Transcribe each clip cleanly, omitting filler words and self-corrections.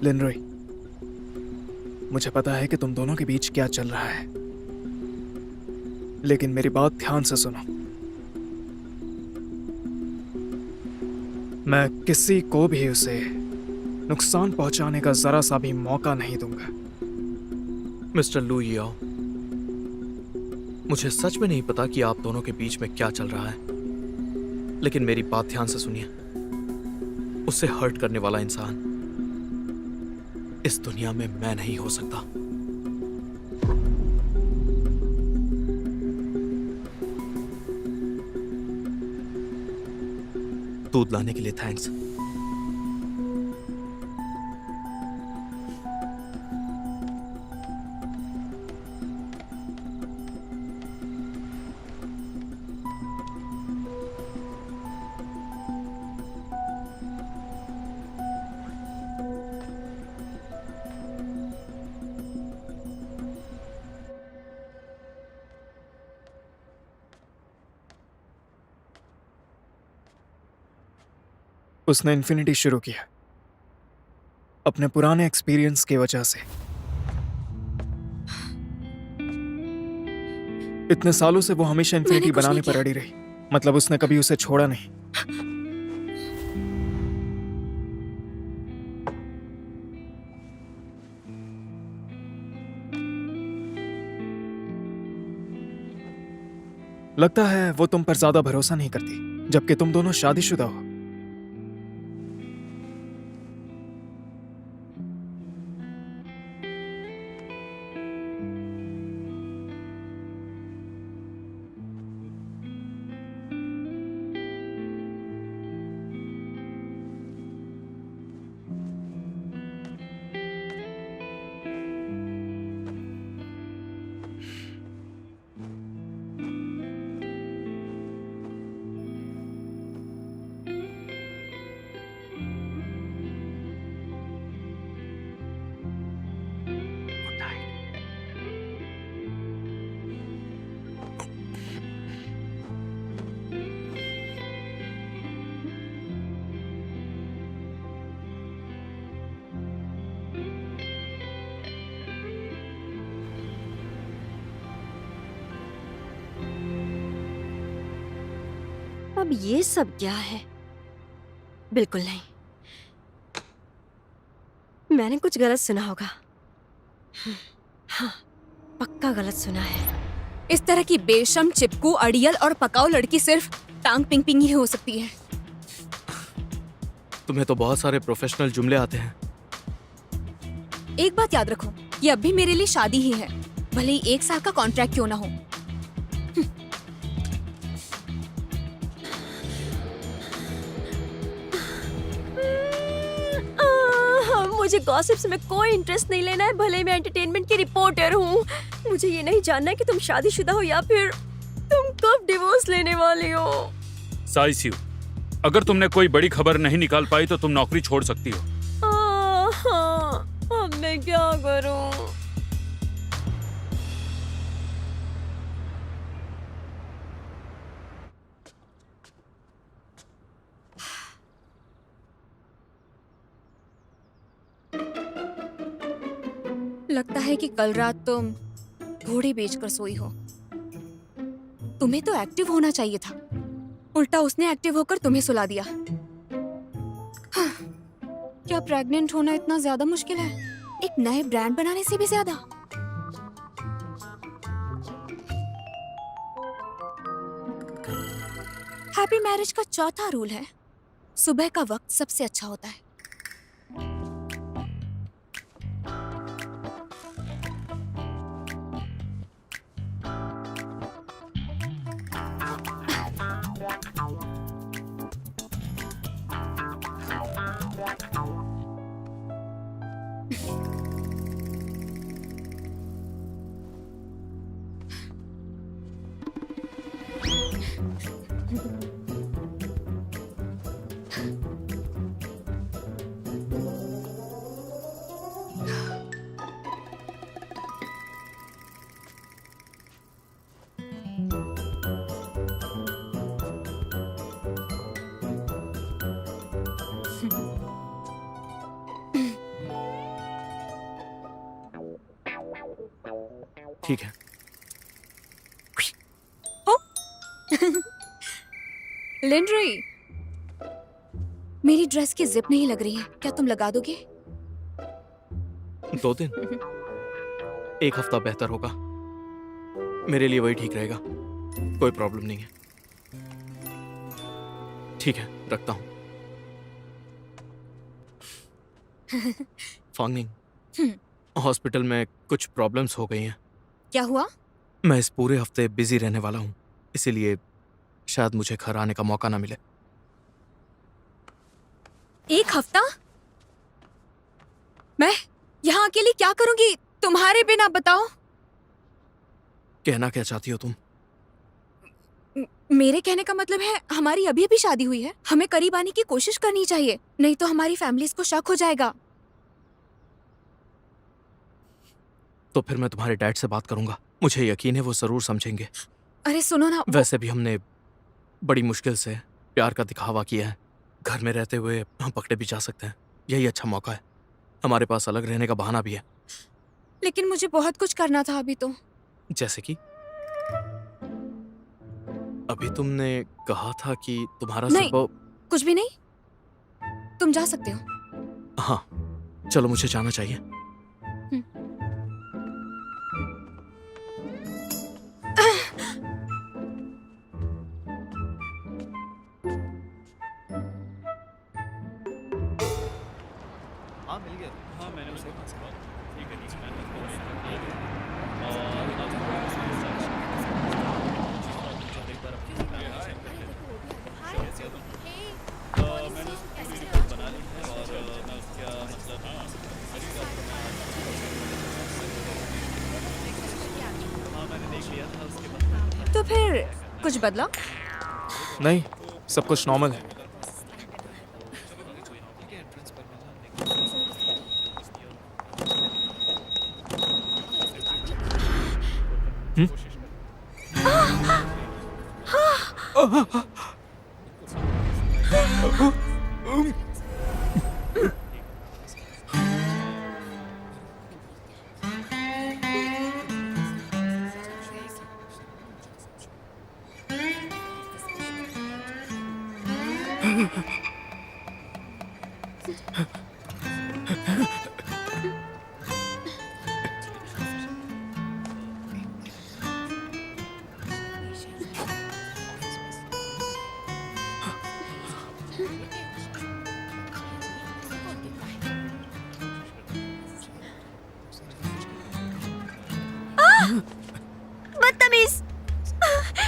लिनरोई, मुझे पता है कि तुम दोनों के बीच क्या चल रहा है, लेकिन मेरी बात ध्यान से सुनो। मैं किसी को भी उसे नुकसान पहुंचाने का जरा सा भी मौका नहीं दूंगा। मिस्टर लू याओ, मुझे सच में नहीं पता कि आप दोनों के बीच में क्या चल रहा है, लेकिन मेरी बात ध्यान से सुनिए। उससे हर्ट करने वाला इंसान इस दुनिया में मैं नहीं हो सकता। दूध लाने के लिए थैंक्स। उसने इन्फिनिटी शुरू किया अपने पुराने एक्सपीरियंस की वजह से। इतने सालों से वो हमेशा इन्फिनिटी बनाने पर अड़ी रही, मतलब उसने कभी उसे छोड़ा नहीं। लगता है वो तुम पर ज्यादा भरोसा नहीं करती, जबकि तुम दोनों शादीशुदा हो। अब ये सब क्या है? बिल्कुल नहीं, मैंने कुछ गलत सुना होगा। हाँ, पक्का गलत सुना है। इस तरह की बेशर्म, चिपकू, अड़ियल और पकाऊ लड़की सिर्फ टांग पिंग पिंग ही हो सकती है। तुम्हें तो बहुत सारे प्रोफेशनल जुमले आते हैं। एक बात याद रखो, ये अब भी मेरे लिए शादी ही है, भले ही 1 साल का कॉन्ट्रैक्ट क्यों ना हो। मुझे गॉसिप्स में कोई इंटरेस्ट नहीं लेना है, भले मैं एंटरटेनमेंट की रिपोर्टर हूँ। मुझे ये नहीं जानना है कि तुम शादीशुदा हो या फिर तुम कब डिवोर्स लेने वाली हो। साइसियो, अगर तुमने कोई बड़ी खबर नहीं निकाल पाई तो तुम नौकरी छोड़ सकती हो। हाँ, अब मैं क्या करूँ? लगता है कि कल रात तुम घोड़े बेचकर सोई हो। तुम्हें तो एक्टिव होना चाहिए था, उल्टा उसने एक्टिव होकर तुम्हें सुला दिया। हाँ, क्या प्रेग्नेंट होना इतना ज्यादा मुश्किल है? एक नए ब्रांड बनाने से भी ज्यादा। हैप्पी मैरिज का चौथा रूल है, सुबह का वक्त सबसे अच्छा होता है। ठीक है। लिंड्री, मेरी ड्रेस की जिप नहीं लग रही है, क्या तुम लगा दोगे? 2 दिन, 1 हफ्ता बेहतर होगा। मेरे लिए वही ठीक रहेगा, कोई प्रॉब्लम नहीं है। ठीक है, रखता हूं। फांगनिंग, हॉस्पिटल में कुछ प्रॉब्लम्स हो गई हैं। क्या हुआ? मैं इस पूरे हफ्ते बिजी रहने वाला हूं, इसीलिए शायद मुझे घर आने का मौका ना मिले। 1 हफ्ता? मैं यहाँ अकेली क्या करूंगी तुम्हारे बिना, बताओ। कहना क्या चाहती हो तुम? मेरे कहने का मतलब है, हमारी अभी अभी शादी हुई है, हमें करीब आने की कोशिश करनी चाहिए, नहीं तो हमारी फैमिलीज को शक हो जाएगा। तो फिर मैं तुम्हारे डैड से बात करूंगा, मुझे यकीन है वो जरूर समझेंगे। अरे सुनो ना, वैसे भी हमने बड़ी मुश्किल से प्यार का दिखावा किया है, घर में रहते हुए हम पकड़े भी जा सकते हैं। यही अच्छा मौका है, हमारे पास अलग रहने का बहाना भी है। लेकिन मुझे बहुत कुछ करना था अभी तो। जैसे कि अभी तुमने कहा था कि तुम्हारा नहीं। सिर्फ कुछ भी नहीं, तुम जा सकते हो। हाँ, चलो मुझे जाना चाहिए। तो फिर कुछ बदला? नहीं, सब कुछ नॉर्मल है। बदतमीज!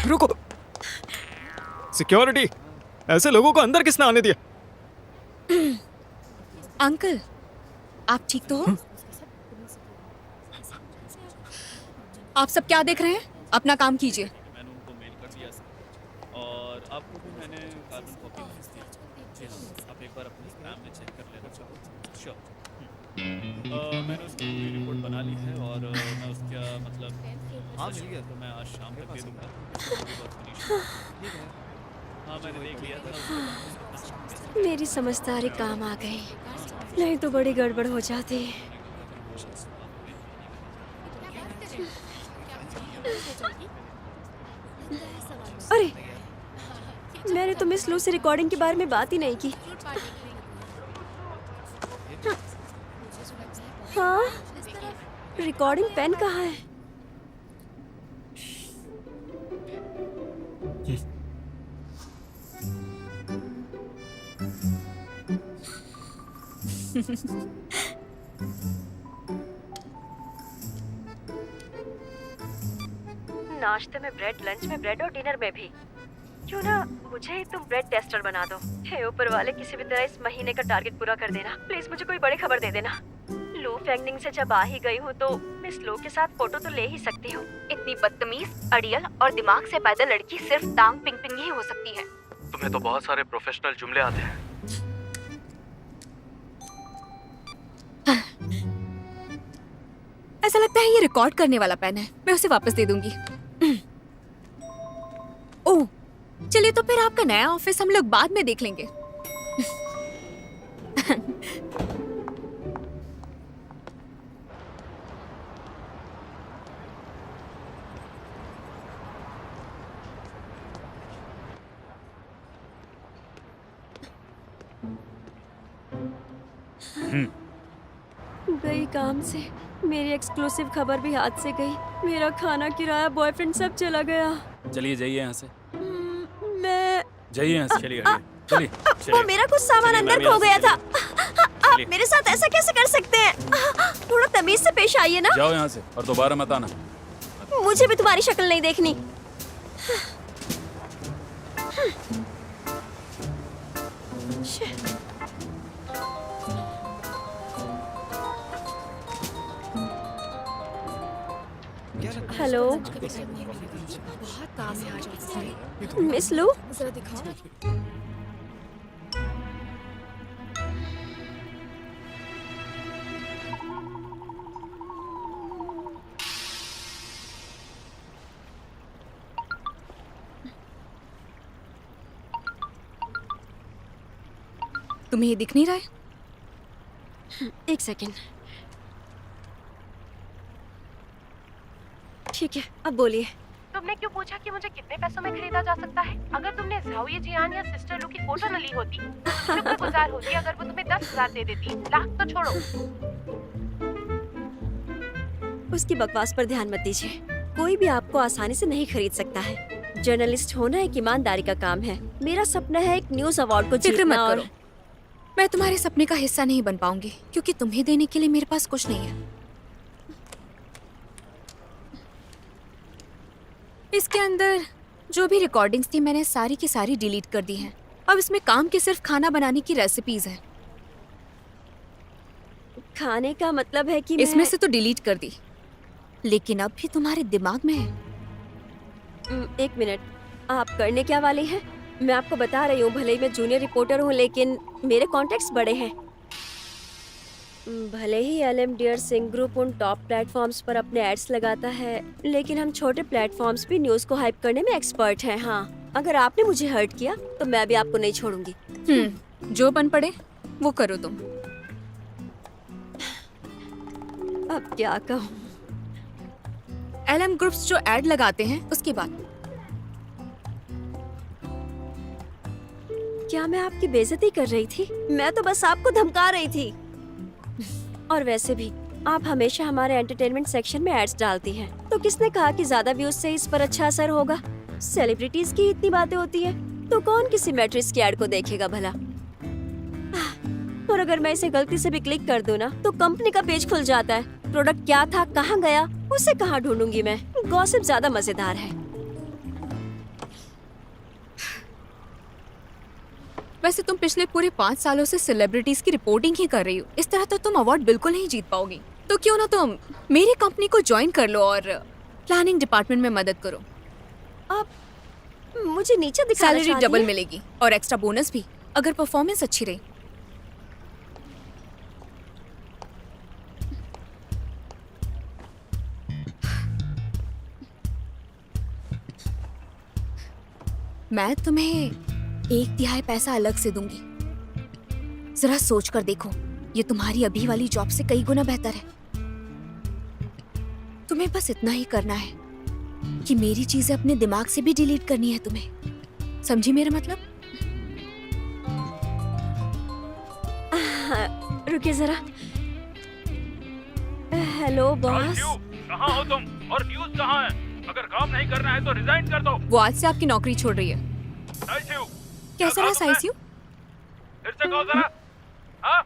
रुको, सिक्योरिटी, ऐसे लोगों को अंदर किसने आने दिया? अंकल, आप ठीक तो हो? आप सब क्या देख रहे हैं? अपना काम कीजिए। मैंने उनको मेल कर दिया सर, और आपको भी मैंने कार्बन कॉपी भेज दी। जी हाँ, आप एक बार अपने स्पैम में चेक कर लेना चाहो। श्योर। मैंने उसकी पूरी रिपोर्ट बना ली है, और मैं उसका मतलब हाँ मिल गया, तो मैं आज शाम तक दे दूँगा। हाँ, मैंने देख लिया था। मेरी समझदारी काम आ गई, नहीं तो बड़ी गड़बड़ हो जाती। अरे, मैंने तो मिस लू से रिकॉर्डिंग के बारे में बात ही नहीं की। हाँ, रिकॉर्डिंग पेन कहाँ है? नाश्ते में ब्रेड, लंच में ब्रेड और डिनर में भी। क्यों ना मुझे ही तुम ब्रेड टेस्टर बना दो। हे ऊपर वाले, किसी भी तरह इस महीने का टारगेट पूरा कर देना प्लीज। मुझे कोई बड़ी खबर दे देना। लू फैंगनिंग से जब आ ही गई हूँ तो मिस लू के साथ फोटो तो ले ही सकती हूँ। इतनी बदतमीज, अड़ियल और दिमाग से पैदा लड़की सिर्फ टांग पिंग पिंग ही हो सकती है। तुम्हें तो बहुत सारे प्रोफेशनल जुमले आते हैं। ऐसा लगता है ये रिकॉर्ड करने वाला पेन है, मैं उसे वापस दे दूंगी। ओह, चलिए तो फिर आपका नया ऑफिस हम लोग बाद में देख लेंगे। काम से मेरी एक्सक्लूसिव खबर भी हाथ से गई। मेरा खाना, किराया, बॉयफ्रेंड सब चला गया। चलिए जाइए यहाँ से, मैं जाइए यहाँ से, चलिए चलिए वो चलिए। मेरा कुछ सामान चलिए, अंदर मैम, खो यहाँ गया से था। आप मेरे साथ ऐसा कैसे कर सकते हैं? थोड़ा तमीज से पेश आइए ना। जाओ यहाँ से और दोबारा मत आना। मुझे भी तुम्हारी शक्ल नहीं देखनी। हेलो बहुत काम है आज ऑफिस में। मिस लू, जरा दिखाओ। तुम्हें ये दिख नहीं रहा है? एक सेकेंड। ठीक है, अब बोलिए। तुमने क्यों पूछा कि मुझे कितने पैसों में खरीदा जा सकता है? अगर तुमने ज़ाओये जियान या सिस्टर लू की फोटो न ली होती तो शुक्रगुजार होती अगर वो तुम्हें 10,000 दे देती। लाख तो छोड़ो। उसकी बकवास पर ध्यान मत दीजिए। कोई भी आपको आसानी से नहीं खरीद सकता है। जर्नलिस्ट होना एक ईमानदारी का काम है। मेरा सपना है एक न्यूज अवार्ड को फिक्र मत जीतना। करो, मैं तुम्हारे सपने का हिस्सा नहीं बन पाऊंगी क्योंकि तुम्हें देने के लिए मेरे पास कुछ नहीं है। इसके अंदर जो भी रिकॉर्डिंग्स थी मैंने सारी की सारी डिलीट कर दी हैं। अब इसमें काम की सिर्फ खाना बनाने की रेसिपीज हैं। खाने का मतलब है कि इसमें से तो डिलीट कर दी, लेकिन अब भी तुम्हारे दिमाग में है। एक मिनट, आप करने क्या वाले हैं? मैं आपको बता रही हूँ, भले ही मैं जूनियर रिपोर्टर हूँ लेकिन मेरे कॉन्टेक्ट्स बड़े हैं। भले ही एलएम डियर सिंह ग्रुप उन टॉप प्लेटफॉर्म्स पर अपने एड्स लगाता है, लेकिन हम छोटे प्लेटफॉर्म्स भी न्यूज को हाइप करने में एक्सपर्ट हैं। हाँ, अगर आपने मुझे हर्ट किया तो मैं भी आपको नहीं छोड़ूंगी। जो बन पड़े वो करो तुम। अब क्या कहूँ? एलएम ग्रुप्स जो एड लगाते हैं उसकी बात। क्या मैं आपकी बेइज्जती कर रही थी? मैं तो बस आपको धमका रही थी। और वैसे भी आप हमेशा हमारे एंटरटेनमेंट सेक्शन में एड्स डालती हैं, तो किसने कहा कि ज्यादा व्यूज से इस पर अच्छा असर होगा? सेलिब्रिटीज की इतनी बातें होती हैं, तो कौन किसी मैट्रिक्स की एड को देखेगा भला? और अगर मैं इसे गलती से भी क्लिक कर दूं ना, तो कंपनी का पेज खुल जाता है। प्रोडक्ट क्या था, कहाँ गया, उसे कहाँ ढूंढूंगी मैं? गॉसिप ज्यादा मजेदार है। वैसे तुम पिछले पूरे 5 सालों से सेलिब्रिटीज की रिपोर्टिंग ही कर रही हो। इस तरह तो तुम अवार्ड बिल्कुल नहीं जीत पाओगी। तो क्यों ना तुम मेरी कंपनी को ज्वाइन कर लो और प्लानिंग डिपार्टमेंट में मदद करो। आप मुझे नीचे दिखाना सैलरी चाहती डबल हैं? मिलेगी और एक्स्ट्रा बोनस भी अगर परफॉर्मेंस अच्छी रही। मैं तुम्हें 1/3 पैसा अलग से दूंगी। जरा सोच कर देखो, ये तुम्हारी अभी वाली जॉब से कई गुना बेहतर है। तुम्हें बस इतना ही करना है कि मेरी चीजें अपने दिमाग से भी डिलीट करनी है तुम्हें। समझी मेरा मतलब? रुकिए जरा। Hello boss. कहाँ हो तुम और न्यूज़ कहाँ है? अगर काम नहीं करना है तो रिजाइन कर दो। वो आज से आपकी नौकरी छोड़ रही है। साइसियो, कैसा रहा साइसियो? फिर से कहो जरा। हाँ?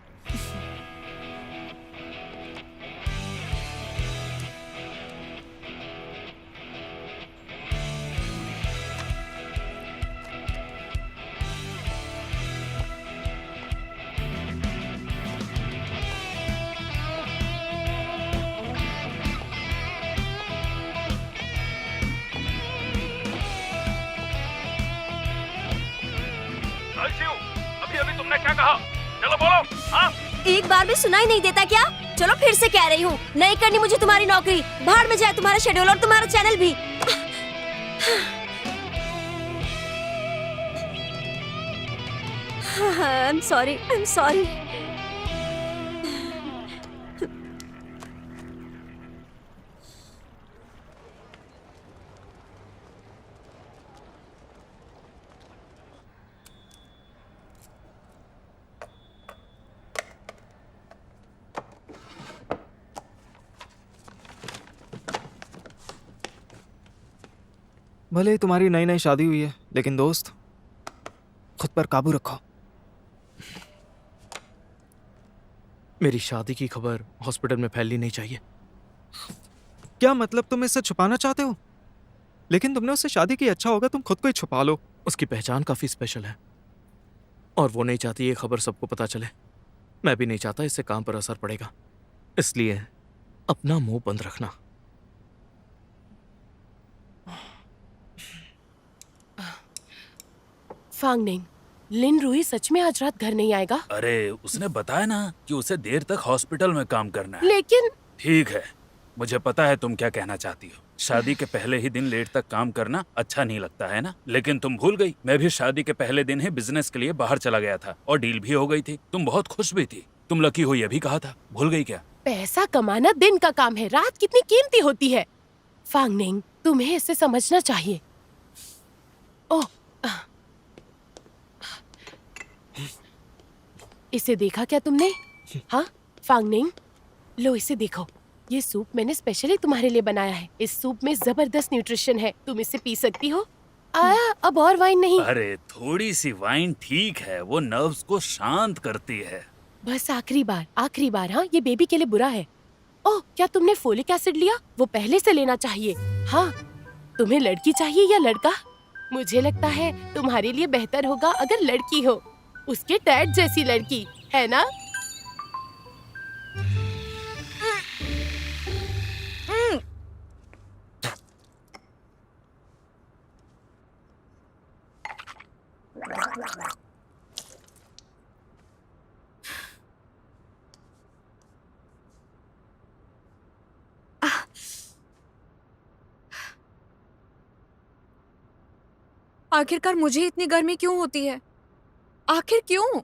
साइसियो, अभी तुमने क्या कहा? चलो बोलो। हाँ? एक बार भी सुनाई नहीं देता क्या? चलो फिर से कह रही हूँ, नहीं करनी मुझे तुम्हारी नौकरी। बाहर में जाए तुम्हारा शेड्यूल और तुम्हारा चैनल भी। I am sorry, I am sorry. भले ही तुम्हारी नई नई शादी हुई है, लेकिन दोस्त, खुद पर काबू रखो। मेरी शादी की खबर हॉस्पिटल में फैलनी नहीं चाहिए। क्या मतलब, तुम इससे छुपाना चाहते हो? लेकिन तुमने उससे शादी की, अच्छा होगा तुम खुद को ही छुपा लो। उसकी पहचान काफी स्पेशल है और वो नहीं चाहती ये खबर सबको पता चले। मैं भी नहीं चाहता इससे काम पर असर पड़ेगा, इसलिए अपना मुंह बंद रखना। फांगनिंग, लिन रूही सच में आज रात घर नहीं आएगा? अरे उसने बताया ना कि उसे देर तक हॉस्पिटल में काम करना है। लेकिन ठीक है, मुझे पता है तुम क्या कहना चाहती हो। शादी के पहले ही दिन लेट तक काम करना अच्छा नहीं लगता है ना, लेकिन तुम भूल गई, मैं भी शादी के पहले दिन ही बिजनेस के लिए बाहर चला गया था और डील भी हो गई थी। तुम बहुत खुश भी थी। तुम लकी हो ये भी कहा था, भूल गई क्या? पैसा कमाना दिन का काम है, रात कितनी कीमती होती है। फांगनिंग, तुम्हें इसे समझना चाहिए। ओह, इसे देखा क्या तुमने? हाँ फांगनिंग, लो इसे देखो। ये सूप मैंने स्पेशली तुम्हारे लिए बनाया है। इस सूप में जबरदस्त न्यूट्रिशन है, तुम इसे पी सकती हो। अब और वाइन नहीं। अरे थोड़ी सी वाइन ठीक है, वो नर्व्स को शांत करती है। बस आखिरी बार। हाँ, ये बेबी के लिए बुरा है। ओह, क्या तुमने फोलिक एसिड लिया? वो पहले से लेना चाहिए। हाँ, तुम्हें लड़की चाहिए या लड़का? मुझे लगता है तुम्हारे लिए बेहतर होगा अगर लड़की हो, उसके डैड जैसी लड़की, है ना? आखिरकार मुझे इतनी गर्मी क्यों होती है? आखिर क्यों?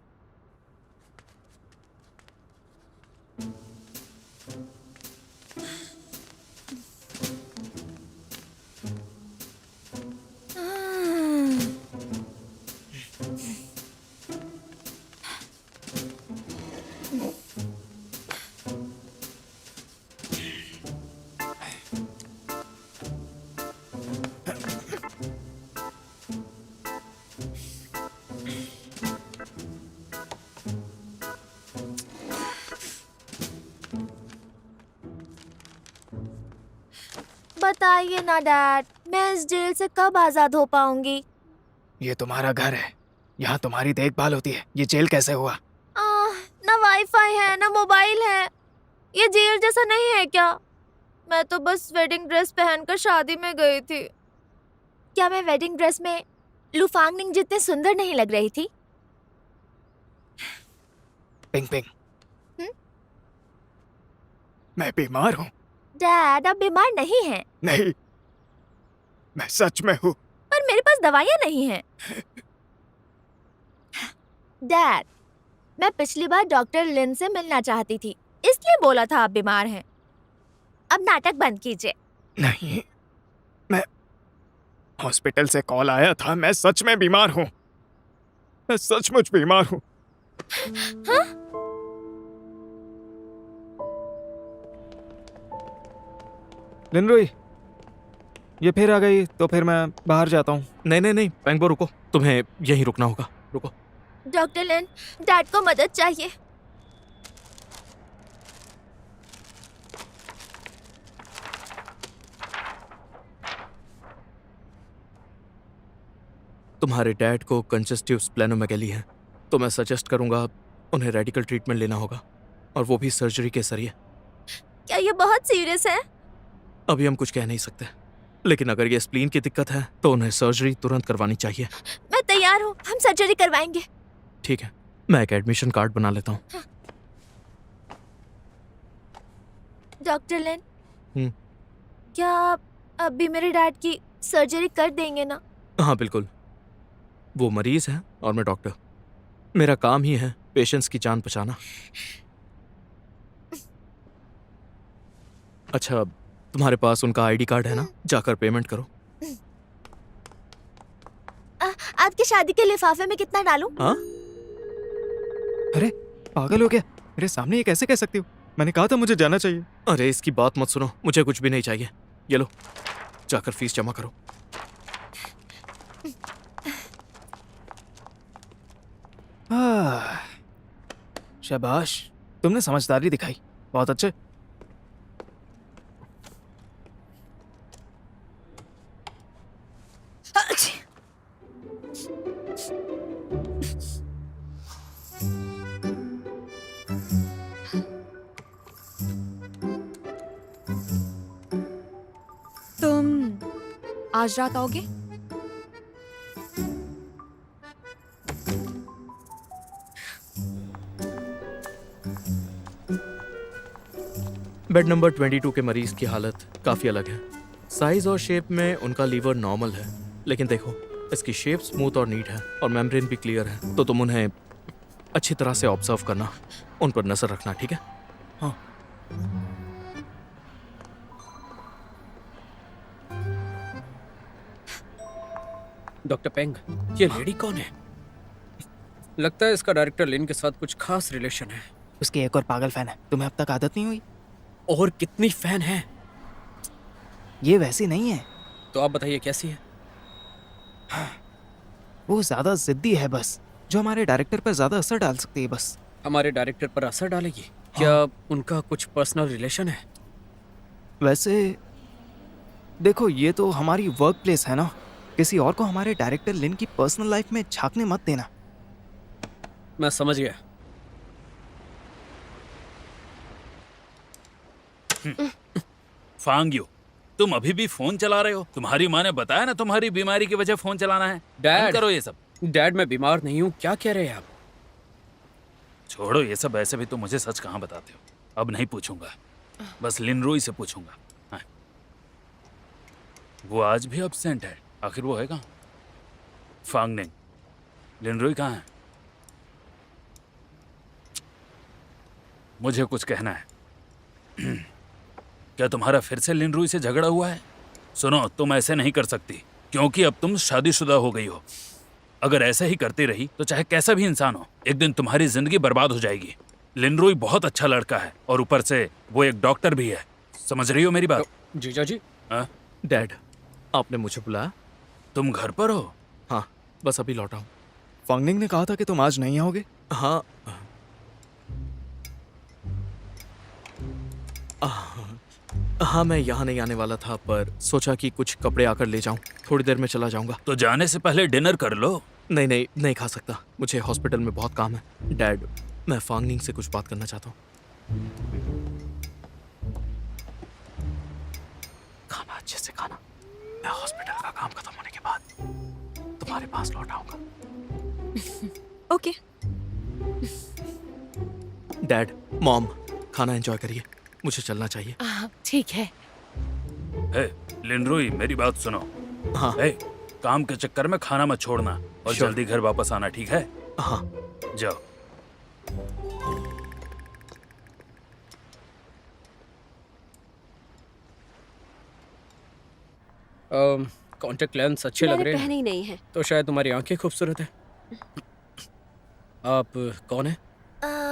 बताइए ना डैड, मैं इस जेल से कब आजाद हो पाऊंगी? ये तुम्हारा घर है, यहाँ तुम्हारी देखभाल होती है। ये जेल कैसे हुआ? ना वाईफाई है ना मोबाइल है। ये जेल जैसा नहीं है क्या? मैं तो बस वेडिंग ड्रेस पहनकर शादी में गई थी। क्या मैं वेडिंग ड्रेस में लू फांगनिंग जितने सुंदर नहीं लग रही थी? पिंग पिंग, मैं बीमार हूँ। डैड, आप बीमार नहीं हैं। नहीं, मैं सच में हूँ। पर मेरे पास दवाइयाँ नहीं हैं। डैड, मैं पिछली बार डॉक्टर लिन से मिलना चाहती थी, इसलिए बोला था आप बीमार हैं। अब नाटक बंद कीजिए। नहीं, मैं हॉस्पिटल से कॉल आया था, मैं सच में बीमार हूँ। मैं सचमुच बीमार हूँ। हाँ? लिनरुई, ये फिर आ गई तो फिर मैं बाहर जाता हूँ। नहीं, पेंगबो रुको, तुम्हें यहीं रुकना होगा। रुको। डॉक्टर लिन, डैड को मदद चाहिए। तुम्हारे डैड को कंजस्टिव स्प्लेनोमेगेली है, तो मैं सजेस्ट करूंगा उन्हें रेडिकल ट्रीटमेंट लेना होगा, और वो भी सर्जरी के जरिए। क्या ये बहुत सीरियस है? अभी हम कुछ कह नहीं सकते, लेकिन अगर ये स्प्लीन की दिक्कत है तो उन्हें सर्जरी तुरंत करवानी चाहिए। मैं तैयार हूँ, हम सर्जरी करवाएंगे। ठीक है, मैं एक एडमिशन कार्ड बना लेता हूँ। हाँ। डॉक्टर लिन, क्या आप अभी मेरे डैड की सर्जरी कर देंगे ना? हाँ बिल्कुल, वो मरीज है और मैं डॉक्टर। मेरा काम ही है पेशेंट्स की जान बचाना। अच्छा, तुम्हारे पास उनका आईडी कार्ड है ना? जाकर पेमेंट करो। आपकी शादी के लिफाफे में कितना डालूं? हाँ? अरे पागल हो गया, मेरे सामने ये कैसे कह सकती हो? मैंने कहा था मुझे जाना चाहिए। अरे इसकी बात मत सुनो, मुझे कुछ भी नहीं चाहिए। ये लो, जाकर फीस जमा करो। आह, शाबाश, तुमने समझदारी दिखाई, बहुत अच्छे। तुम आज रात आओगे? बेड नंबर 22 के मरीज की हालत काफ़ी अलग है। साइज और शेप में उनका लीवर नॉर्मल है, लेकिन देखो इसकी शेप स्मूथ और नीट है और मेम्ब्रेन भी क्लियर है। तो तुम उन्हें अच्छी तरह से ऑब्जर्व करना, उन पर नजर रखना, ठीक है? हाँ। डॉक्टर पेंग, ये लेडी कौन है? लगता है इसका डायरेक्टर लिन के साथ कुछ खास रिलेशन है। उसकी एक और पागल फैन है, तुम्हें अब तक आदत नहीं हुई? और कितनी फैन है? ये वैसी नहीं है, तो आप बताइए कैसी है? वो ज्यादा जिद्दी है बस, जो हमारे डायरेक्टर पर ज्यादा असर डाल सकती है बस। हमारे डायरेक्टर पर असर डालेगी? क्या उनका कुछ पर्सनल रिलेशन है? वैसे देखो, ये तो हमारी वर्क प्लेस है ना, किसी और को हमारे डायरेक्टर लिन की पर्सनल लाइफ में झांकने मत देना। मैं समझ गया। फांग यू, तुम अभी भी फोन चला रहे हो? तुम्हारी माँ ने बताया ना तुम्हारी बीमारी की वजह फोन चलाना है। डैड बंद करो ये सब। डैड, मैं बीमार नहीं हूँ, क्या कह रहे हैं आप? छोड़ो ये सब, ऐसे भी तुम मुझे सच कहाँ बताते हो। अब नहीं पूछूंगा, बस लिनरोई से पूछूंगा। हाँ। वो आज भी एब्सेंट है, आखिर वो है कहाँ? फांगनिंग, लिनरोई कहाँ है? मुझे कुछ कहना है। क्या तुम्हारा फिर से लिनरोई से झगड़ा हुआ है? सुनो, तुम ऐसे नहीं कर सकती, क्योंकि अब तुम शादीशुदा हो गई हो। अगर ऐसे ही करती रही तो चाहे कैसा भी इंसान हो, एक दिन तुम्हारी जिंदगी बर्बाद हो जाएगी। लिनरोई बहुत अच्छा लड़का है और ऊपर से वो एक डॉक्टर भी है। समझ रही हो मेरी बात? जीजा जी, हाँ? डैड, आपने मुझे बुलाया? तुम घर पर हो? हाँ, बस अभी लौटा हूँ। फंगनिंग ने कहा था कि तुम आज नहीं आओगे। हाँ। हाँ, मैं यहाँ नहीं आने वाला था, पर सोचा कि कुछ कपड़े आकर ले जाऊं। थोड़ी देर में चला जाऊंगा। तो जाने से पहले डिनर कर लो। नहीं नहीं, नहीं खा सकता, मुझे हॉस्पिटल में बहुत काम है। डैड, मैं फांगनिंग से कुछ बात करना चाहता हूँ। खाना अच्छे से खाना। मैं हॉस्पिटल का काम खत्म होने के बाद तुम्हारे पास लौट आऊंगा। ओके। डैड, मॉम, खाना एंजॉय करिए, मुझे चलना चाहिए। ठीक है। हे, लिनरोई, मेरी बात सुनो। हाँ। हे, काम के चक्कर में खाना मत छोड़ना और Sure. जल्दी घर वापस आना, ठीक है? हाँ। जाओ। कांटेक्ट लेंस अच्छे लग मैंने रहे पहने हैं, ही नहीं है। तो शायद तुम्हारी आंखें खूबसूरत है। आप कौन है?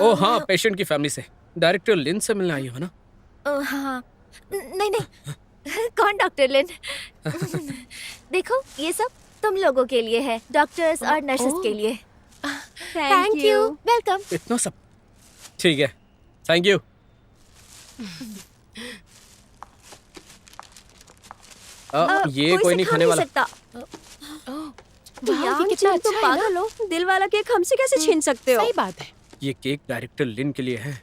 ओह हाँ, पेशेंट की फैमिली से। डायरेक्टर लिन से मिलने आई हो ना? हाँ। नहीं नहीं, कौन डॉक्टर लिन? देखो, ये सब तुम लोगों के लिए है, डॉक्टर्स और नर्सेस के लिए। Thank you. वेलकम। इतना सब? ठीक है, थैंक यू। ये कोई नहीं खाने वाला। वाह, ये कितना अच्छा है ना? पागल हो, दिल वाला केक हमसे कैसे छीन सकते हो? सही बात है। ये केक डायरेक्टर लिन के लिए है,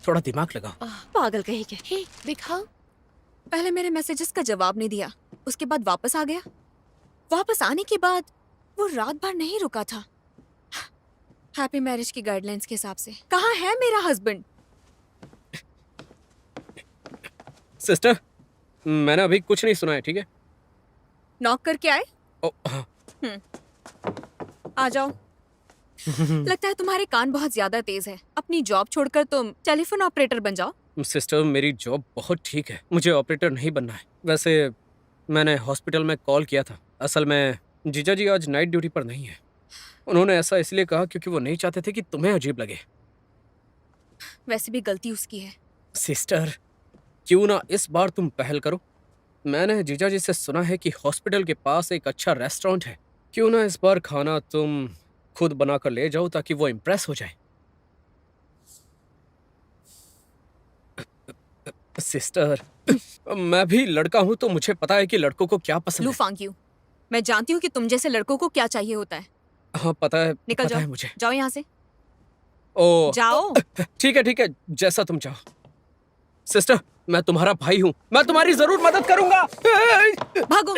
थोड़ा दिमाग लगाओ। पागल कहीं के। हे, दिखाओ। पहले मेरे मैसेजेस का जवाब नहीं दिया, उसके बाद वापस आ गया। वापस आने के बाद वो रात भर नहीं रुका था। हैप्पी मैरिज की गाइडलाइंस के हिसाब से कहाँ है मेरा हस्बैंड? सिस्टर, मैंने अभी कुछ नहीं सुना है, ठीक है? नॉक करके आए? ओ, हाँ। आ जाओ। लगता है तुम्हारे कान बहुत ज्यादा तेज है। अपनी जॉब छोड़कर तुम टेलीफोन ऑपरेटर बन जाओ। सिस्टर, मेरी जॉब बहुत ठीक है, मुझे ऑपरेटर नहीं बनना है। वैसे मैंने हॉस्पिटल में कॉल किया था। असल में जीजा जी आज नाइट ड्यूटी पर नहीं है। उन्होंने ऐसा इसलिए कहा क्योंकि वो नहीं चाहते थे कि तुम्हें अजीब लगे। वैसे भी गलती उसकी है। सिस्टर, क्यों ना इस बार तुम पहल करो। मैंने जीजा जी से सुना है कि हॉस्पिटल के पास एक अच्छा रेस्टोरेंट है। क्यों ना इस बार खाना तुम खुद बनाकर ले जाओ ताकि वो इम्प्रेस हो जाए। सिस्टर, मैं भी लड़का हूं तो मुझे पता है कि लड़कों को क्या पसंद लू है। फांग यू। मैं जानती हूँ कि तुम जैसे लड़कों को क्या चाहिए होता है। हाँ पता है, निकल पता है जाओ, मुझे। जाओ यहाँ से, ओ जाओ। ठीक है, जैसा तुम चाहो। सिस्टर, मैं तुम्हारा भाई हूँ, मैं तुम्हारी जरूर मदद करूंगा। भागो।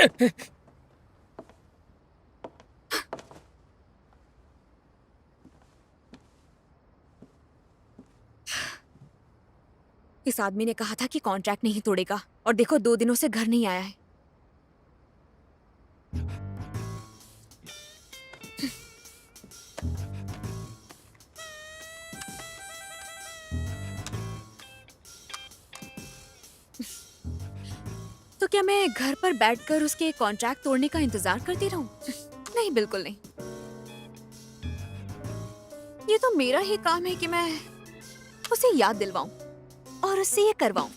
इस आदमी ने कहा था कि कॉन्ट्रैक्ट नहीं तोड़ेगा, और देखो 2 दिनों से घर नहीं आया है। तो क्या मैं घर पर बैठकर उसके कॉन्ट्रैक्ट तोड़ने का इंतजार करती रहूं? नहीं, बिल्कुल नहीं। ये तो मेरा ही काम है कि मैं उसे याद दिलवाऊं और उससे ये करवाऊं।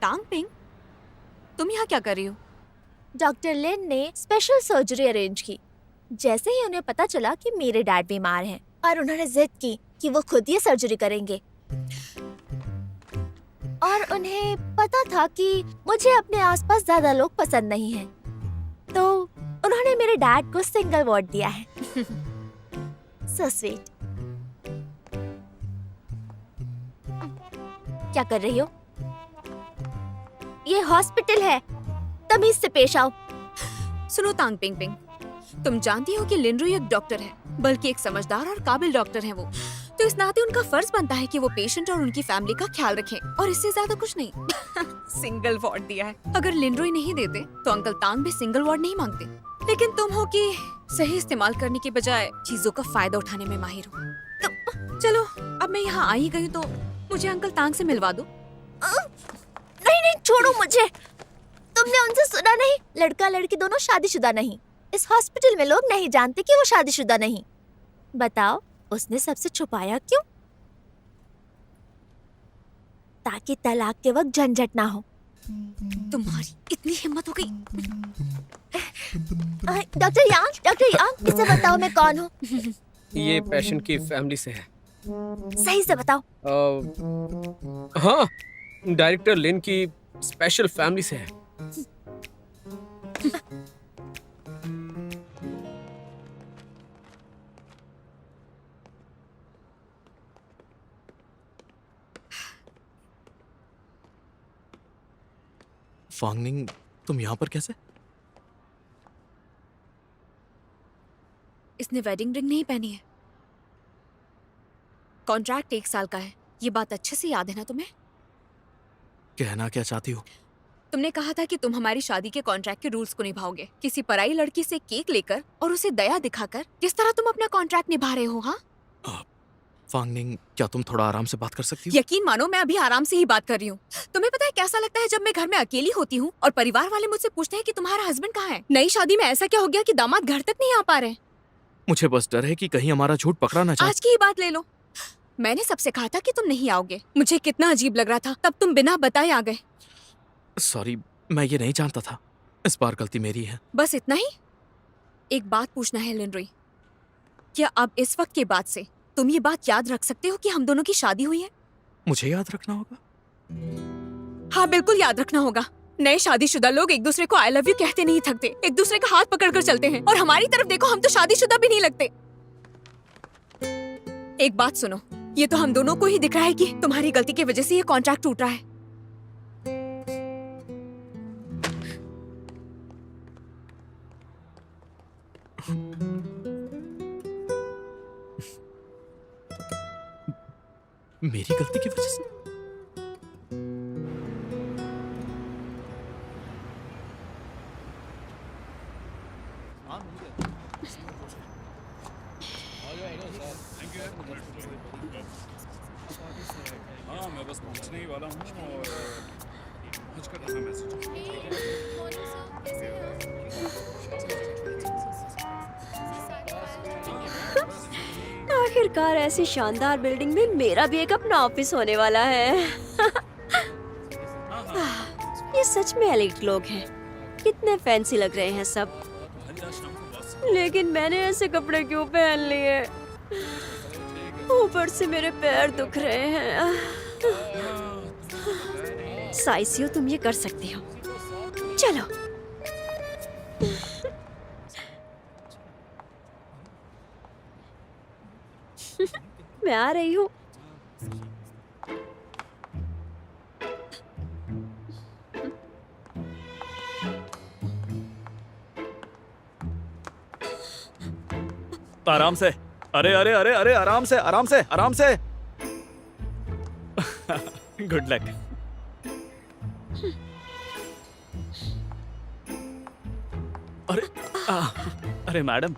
टांग पिंग, तुम यहाँ क्या कर रही हो? डॉक्टर लिन ने स्पेशल सर्जरी अरेंज की। जैसे ही उन्हें पता चला कि मेरे डैड बीमार हैं, और उन्होंने जिद की कि वो खुद ये सर्जरी करेंगे। और उन्हें पता था कि मुझे अपने आसपास ज्यादा लोग पसंद नहीं हैं, तो उन्होंने मेरे डैड को सिंगल वार्ड दिया है। So sweet. क्या कर रही हो? ये हॉस्पिटल है, तमीज से पेश आओ। सुनो तांग पिंग पिंग, तुम जानती हो कि लिनरुई एक डॉक्टर है, बल्कि एक समझदार और काबिल डॉक्टर है वो। तो इस नाते उनका फर्ज बनता है कि वो पेशेंट और उनकी फैमिली का ख्याल रखें, और इससे ज्यादा कुछ नहीं। सिंगल वार्ड दिया है। अगर लिनरुई नहीं देते तो अंकल तांग भी सिंगल वार्ड नहीं मांगते। लेकिन तुम हो कि सही इस्तेमाल करने के बजाय चीजों का फायदा उठाने में माहिर हो। तो चलो, अब मैं यहाँ आई गई तो मुझे अंकल तांग से मिलवा दो। नहीं नहीं, छोड़ो मुझे। तुमने उनसे सुना नहीं? लड़का लड़की दोनों शादीशुदा नहीं। इस हॉस्पिटल में लोग नहीं जानते कि वो शादीशुदा नहीं। बताओ, उसने सबसे छुपाया क्यों? ताकि तलाक के वक्त झंझट ना हो। तुम्हारी इतनी हिम्मत हो गई? डॉक्टर यांग, इसे बताओ मैं कौन हूँ? ये पेशेंट की फैमिली से है। सही से बताओ। हाँ, डायरेक्टर लिन की स्पेशल फैमिली से है। फांगनिंग, तुम यहाँ पर कैसे? इसने वेडिंग रिंग नहीं पहनी है। कॉन्ट्रैक्ट 1 साल का है, ये बात अच्छे से याद है ना तुम्हें? कहना क्या चाहती हो? तुमने कहा था कि तुम हमारी शादी के कॉन्ट्रैक्ट के रूल्स को निभाओगे। किसी पराई लड़की से केक लेकर और उसे दया दिखाकर किस तरह तुम अपना कॉन्ट्रैक्ट निभा रहे हो? हाँ, फांगनिंग, क्या तुम थोड़ा आराम से बात कर सकती हो? यकीन मानो मैं अभी आराम से ही बात कर रही हूँ। तुम्हें पता है कैसा लगता है जब मैं घर में अकेली होती हूँ और परिवार वाले मुझसे पूछते हैं कि तुम्हारा हस्बैंड कहाँ है? नई शादी में ऐसा क्या हो गया कि दामाद घर तक नहीं आ पा रहे? मुझे बस डर है कि कहीं हमारा झूठ पकड़ा ना जाए। आज की ही बात ले लो, मैंने सबसे कहा था कि तुम नहीं आओगे। मुझे कितना अजीब लग रहा था, तब तुम बिना बताए आ गए। सॉरी, मैं ये नहीं जानता था। इस बार गलती मेरी है। बस इतना ही? एक बात पूछना है लिनरुई, क्या अब इस वक्त के बाद से तुम ये बात याद रख सकते हो कि हम दोनों की शादी हुई है? मुझे याद रखना होगा? हाँ, बिल्कुल याद रखना होगा। नए शादीशुदा लोग एक दूसरे को आई लव यू कहते नहीं थकते, एक दूसरे का हाथ पकड़कर चलते हैं। और हमारी तरफ देखो, हम तो शादीशुदा भी नहीं लगते। एक बात सुनो, ये तो हम दोनों को ही दिख रहा है कि तुम्हारी गलती की वजह से ये कॉन्ट्रैक्ट टूट रहा है। मेरी गलती की वजह से? हाँ, मैं बस पहुंचने ही वाला हूँ और पहुंच कर तुम्हें मैसेज। आखिरकार ऐसी शानदार बिल्डिंग में मेरा भी एक अपना ऑफिस होने वाला है। ये सच में एलिट लोग हैं। कितने फैंसी लग रहे हैं सब। लेकिन मैंने ऐसे कपड़े क्यों पहन लिए? ऊपर से मेरे पैर दुख रहे हैं। साइसियो, तुम ये कर सकती हो। चलो। मैं आ रही हूँ। आराम से। अरे अरे अरे अरे, आराम से आराम से आराम से। Good luck. अरे अरे मैडम,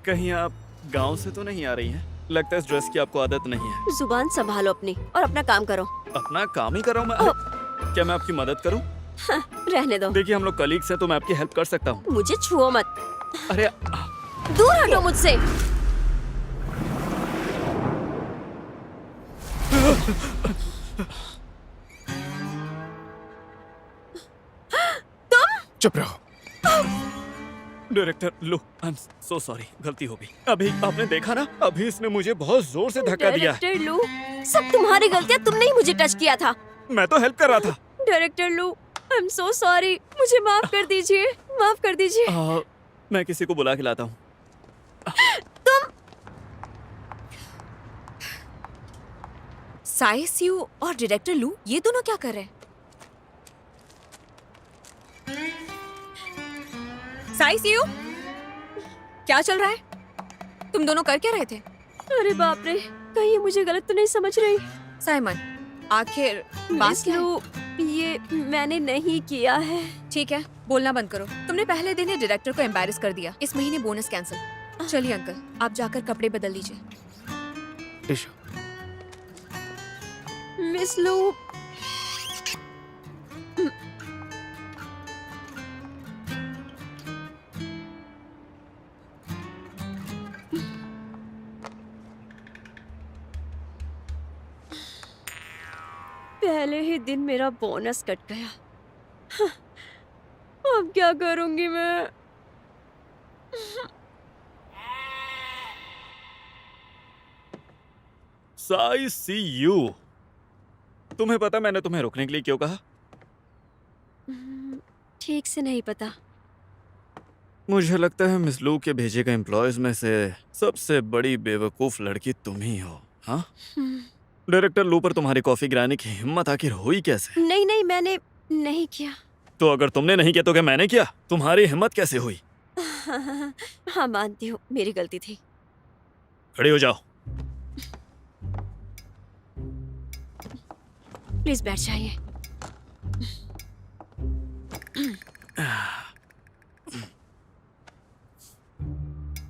कहीं आप गांव से तो नहीं आ रही हैं? लगता है इस ड्रेस की आपको आदत नहीं है। जुबान संभालो अपनी और अपना काम करो। अपना काम ही कर रहा हूँ मैं। क्या मैं आपकी मदद करूँ? रहने दो। देखिए, हम लोग कलीग्स हैं तो मैं आपकी हेल्प कर सकता हूँ। मुझे छुओ मत। अरे दूर हटो मुझसे। चुप रहो। Director low, I am so sorry, गलती हो गई। अभी आपने देखा ना, अभी इसने मुझे बहुत जोर से धक्का दिया। डायरेक्टर लू, सब तुम्हारी गलती है। तुमने ही मुझे टच किया था। मैं तो हेल्प कर रहा था। डायरेक्टर लू, आई एम सो सॉरी। मुझे माफ कर दीजिए, माफ कर दीजिए। मैं किसी को बुला के लाता हूँ। साइसियो और डायरेक्टर लू ये दोनों क्या कर रहे हैं? साइसियो, क्या चल रहा है? तुम दोनों कर क्या रहे थे? अरे बाप रे, कहीं ये मुझे गलत तो नहीं समझ रही? साइमन, आखिर बात मिस क्या है? लू, ये मैंने नहीं किया है। ठीक है, बोलना बंद करो। तुमने पहले दिन ही डायरेक्टर को एम्बैरेस कर दिया। इस महीने बोनस कैंसिल। चलिए अंकल, आप जाकर कपड़े बदल लीजिए। टिशू। मिस लू, पहले ही दिन मेरा बोनस कट गया। अब क्या करूंगी मैं? साई सी यू। तुम्हें पता मैंने तुम्हें रुकने के लिए क्यों कहा? ठीक से नहीं पता। मुझे लगता है मिस लू के भेजे गए एम्प्लॉयज में से सबसे बड़ी बेवकूफ लड़की तुम ही हो। हाँ, डायरेक्टर लू पर तुम्हारी कॉफी गिराने की हिम्मत आखिर हुई कैसे? नहीं नहीं, मैंने नहीं किया। तो अगर तुमने नहीं किया तो क्या मैंने किया? तुम्हारी हिम्मत कैसे हुई? हाँ, मानती हूँ, मेरी गलती थी। खड़े हो जाओ। प्लीज बैठ जाइए।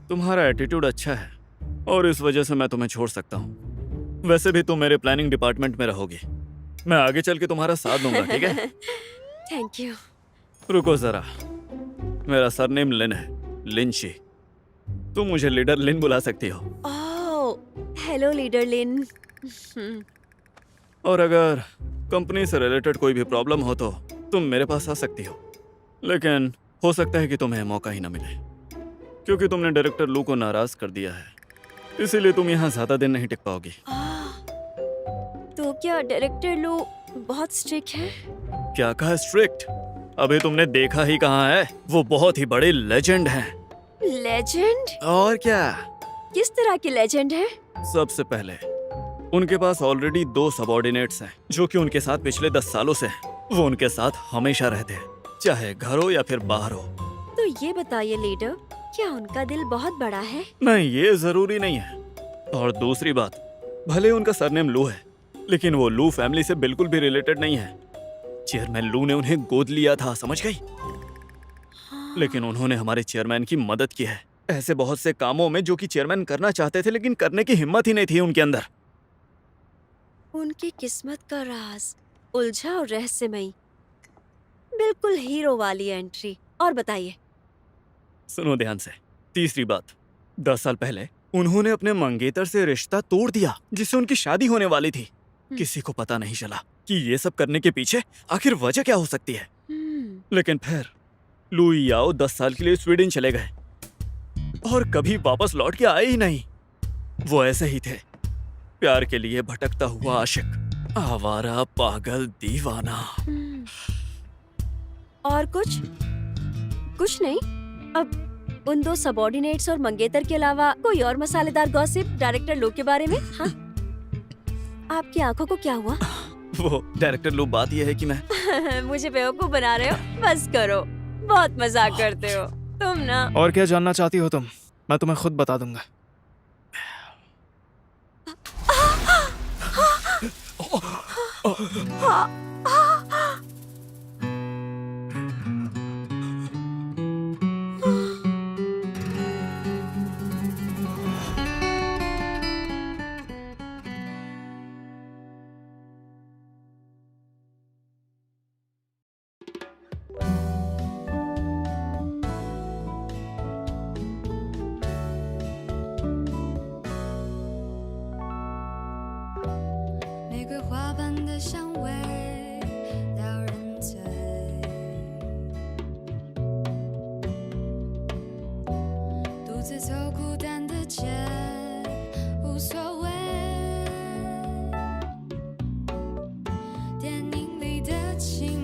तुम्हारा एटीट्यूड अच्छा है और इस वजह से मैं तुम्हें छोड़ सकता हूँ। वैसे भी तुम मेरे प्लानिंग डिपार्टमेंट में रहोगी। मैं आगे चल के तुम्हारा साथ दूंगा, ठीक है? Thank you. रुको जरा, मेरा सरनेम लिन है, लिनशी। तुम मुझे लीडर लिन बुला सकती हो। ओह, हेलो लीडर लिन। और अगर कंपनी से रिलेटेड कोई भी प्रॉब्लम हो तो तुम मेरे पास आ सकती हो। लेकिन हो सकता है कि तुम्हें मौका ही ना मिले, क्योंकि तुमने डायरेक्टर लू को नाराज कर दिया है। इसीलिए तुम यहाँ ज्यादा दिन नहीं टिक पाओगी। तो क्या डायरेक्टर लू बहुत स्ट्रिक्ट है? क्या कहा स्ट्रिक्ट? अभी तुमने देखा ही कहाँ है। वो बहुत ही बड़े लेजेंड हैं। लेजेंड? और क्या? किस तरह के लेजेंड है? सबसे पहले उनके पास ऑलरेडी 2 सबॉर्डिनेट्स हैं जो कि उनके साथ पिछले 10 सालों से हैं। वो उनके साथ हमेशा रहते हैं, चाहे घर हो या फिर बाहर हो। तो ये बताइए लीडर, क्या उनका दिल बहुत बड़ा है? नहीं, ये जरूरी नहीं है। और दूसरी बात, भले उनका सरनेम लू है, लेकिन वो लू फैमिली से बिल्कुल भी रिलेटेड नहीं है। चेयरमैन लू ने उन्हें गोद लिया था, समझ गई? लेकिन उन्होंने हमारे चेयरमैन की मदद की है ऐसे बहुत से कामों में जो कि चेयरमैन करना चाहते थे, लेकिन करने की हिम्मत ही नहीं थी उनके अंदर। उनकी किस्मत का राज उलझा और रहस्यमयी। बिल्कुल हीरो वाली एंट्री। और बताइए। सुनो ध्यान से। तीसरी बात, 10 साल पहले उन्होंने अपने मंगेतर से रिश्ता तोड़ दिया जिससे उनकी शादी होने वाली थी। किसी को पता नहीं चला कि ये सब करने के पीछे आखिर वजह क्या हो सकती है। लेकिन फिर लुई याओ 10 साल के लिए स्वीडन चले गए और कभी वापस लौट के आए ही नहीं। वो ऐसे ही थे, प्यार के लिए भटकता हुआ आशिक, आवारा, पागल, दीवाना। और कुछ नहीं। अब उन दो सबॉर्डिनेट्स और मंगेतर के अलावा कोई और मसालेदार गॉसिप डायरेक्टर लो के बारे में? हाँ, आपकी आंखों को क्या हुआ? वो डायरेक्टर लो, बात ये है कि मैं मुझे बेवकूफ बना रहे हो? बस करो, बहुत मजाक करते हो तुम ना। और क्या जानना चाहती हो तुम? मैं तुम्हें खुद बता दूंगा।电影里的情